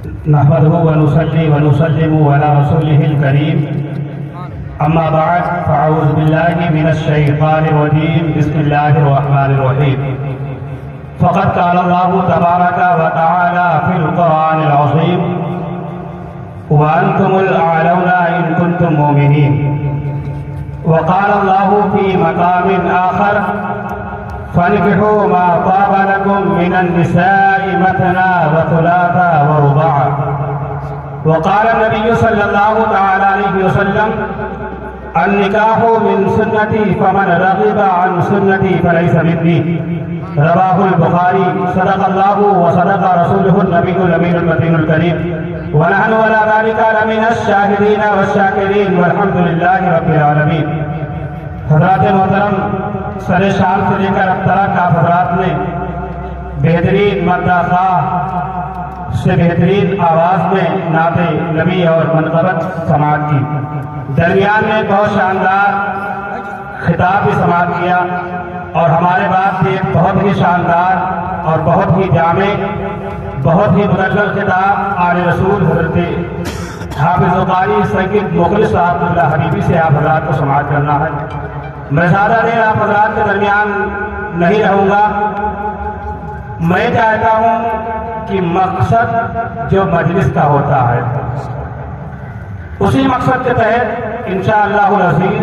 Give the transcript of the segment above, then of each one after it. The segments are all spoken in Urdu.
نحمده ونصلي ونسلم على رسوله الكريم أما بعد فأعوذ بالله من الشيطان الرجيم بسم الله الرحمن الرحيم فقد قال الله تبارك وتعالى في القرآن العظيم وأنتم الأعلون إن كنتم مؤمنين وقال الله في مقام آخر فانكحوا ما طاب لكم من النساء مثنى وثلاث ورباع وقال النبي صلى الله تعالى عليه وسلم النكاح من سنتي فمن رغب عن سنتي فليس مني رواه البخاري صدق الله وصدق رسوله النبي الأمين المتين الكريم ونحن على ذلك لمن الشاهدين والشاكرين والحمد لله رب العالمين. حضرات محترم سر شام سے لے کر اب تک آپ حضرات نے بہترین مداخہ سے بہترین آواز میں نعت نبی اور منقبت سماعت کی. درمیان میں بہت شاندار خطاب بھی سماعت کیا اور ہمارے بعد سے ایک بہت ہی شاندار اور بہت ہی جامع بہت ہی مدلل خطاب آل رسول حضرت حافظ قاری سید مخلص صاحب اللہ حبیبی سے آپ حضرات کو سماعت کرنا ہے. میں زیادہ دیر آپ حضرات کے درمیان نہیں رہوں گا. میں چاہتا ہوں کہ مقصد جو مجلس کا ہوتا ہے اسی مقصد کے تحت انشاءاللہ العزیز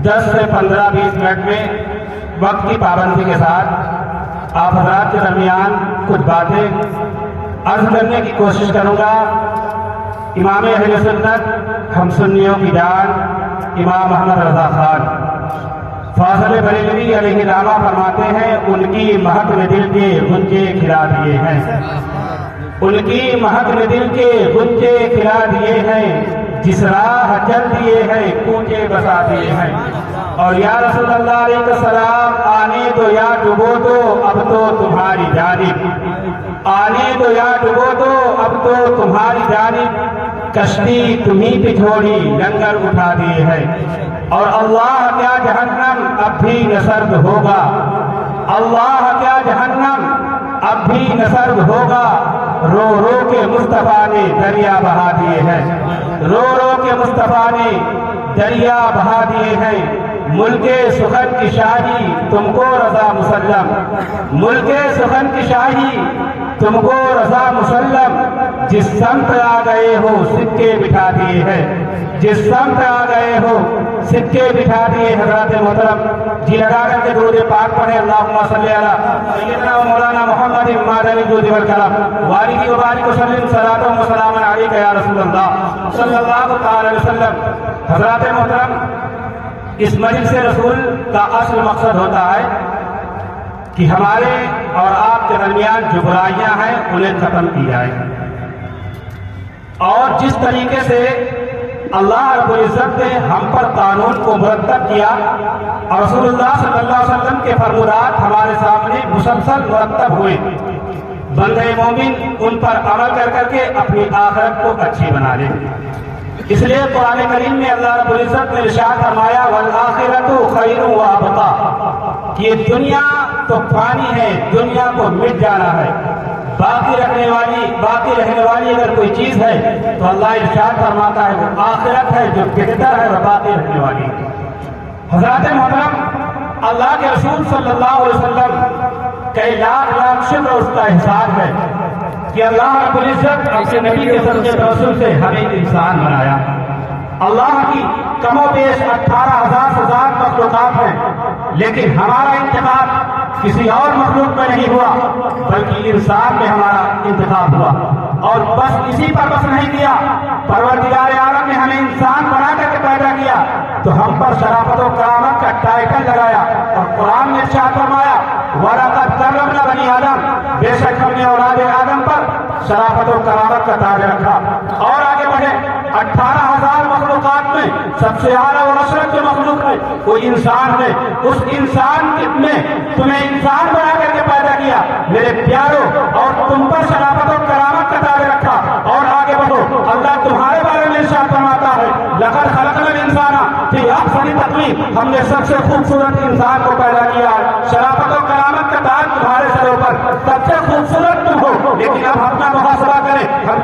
10 سے 15-20 منٹ میں وقت کی پابندی کے ساتھ آپ حضرات کے درمیان کچھ باتیں عرض کرنے کی کوشش کروں گا. امام اہل سنت ہم سنیوں کی جان امام احمد رضا خان فاضل بریلوی علیہ الرحمہ فرماتے ہیں ان کی مہک نے دل کے غنچے کھلا دیے ہیں. ان کی مہک نے دل کے غنچے کھلا دیے ہیں. جس راہ چل دیے ہیں کوچے بسا دیے ہیں. اور یا رسول اللہ علیہ السلام آنے دو یا ڈبو دو اب تو تمہاری جانب. آنے دو یا ڈبو دو اب تو تمہاری جانب. کشتی تمہیں پہ چھوڑی لنگر اٹھا دیے ہیں. اور اللہ کیا جہنم اب بھی نہ سرد ہوگا. اللہ کیا جہنم اب بھی نہ سرد ہوگا. رو رو کے مصطفیٰ نے دریا بہا دیے ہیں. رو رو کے مصطفیٰ نے دریا بہا دیے ہیں. ملک سخن کی شاہی تم کو رضا مسلم. ملک سخن کی شاہی تم کو رضا مسلم. جس سمت آ گئے ہو سکے بٹھا دیے ہیں. جس سمت آ گئے ہو سکے بٹھا دیے. حضرات محترم جی لگا کر کے درود پاک پڑھیں. اللہم صلی علی سیدنا و مولانا محمد معدن الجود والکرم وآلہ وبارک وسلم صلاۃ و سلام علیک یا رسول اللہ صلی اللہ تعالی علیہ وسلم. حضرات محترم اس مجلس رسول کا اصل مقصد ہوتا ہے کہ ہمارے اور آپ کے درمیان جو برائیاں ہیں انہیں ختم کی جائے. اور جس طریقے سے اللہ رب العزت نے ہم پر قانون کو مرتب کیا اور رسول اللہ صلی اللہ علیہ وسلم کے فرمودات ہمارے سامنے مسلسل مرتب ہوئے, بندہ مومن ان پر عمل کر کر کے اپنی آخرت کو اچھی بنا لے. اس لیے قرآن کریم میں اللہ رب العزت نے ارشاد فرمایا والآخرۃ خیر و ابقیٰ کہ یہ دنیا تو فانی ہے, دنیا کو مٹ جانا ہے. باقی رہنے والی اگر کوئی چیز ہے تو اللہ ارشاد فرماتا ہے وہ آخرت ہے جو بہتر ہے وہ باقی رہنے والی. حضرات محترم اللہ کے رسول صلی اللہ علیہ وسلم کئی لاکھ شکر اس کا احسان ہے کہ اللہ رب العزت اپنے نبی کے صدقے رسول سے ہمیں انسان بنایا. اللہ کی کم و بیش 18,000 سے زیادہ مخلوقات ہیں لیکن ہمارا انتخاب کسی اور مخلوق میں نہیں ہوا بلکہ انسان میں ہمارا انتخاب ہوا. اور بس اسی پر بس نہیں کیا, پروردگار عالم نے ہمیں انسان بنا کر کے پیدا کیا تو ہم پر شرافت و کرامت کا ٹائٹل لگایا اور قرآن نے ارشاد فرمایا وَلَقَدْ كَرَّمْنَا بَنِي آدَمَ بے شک ہم نے اولاد آدم پر شرافت و کرامت کا تاج رکھا. اور آگے بڑھے 18,000 مخلوقات میں سب سے اعلیٰ و اشرف جو مخلوق ہے وہ انسان ہے. اس انسان نے تمہیں انسان بنا کر کے پیدا کیا میرے پیاروں اور تم پر شرافت و کرامت کا تاج رکھا. اور آگے بڑھو اللہ تمہارے بارے میں ارشاد فرماتا ہے لقد خلقنا الانسان فی احسن تقویم ہم نے سب سے خوبصورت انسان کو پیدا کیا. شرافت و کرامت کا تاج تمہارے سروں پر سب سے خوبصورت تم ہو. لیکن اب اپنا محاسبہ کریں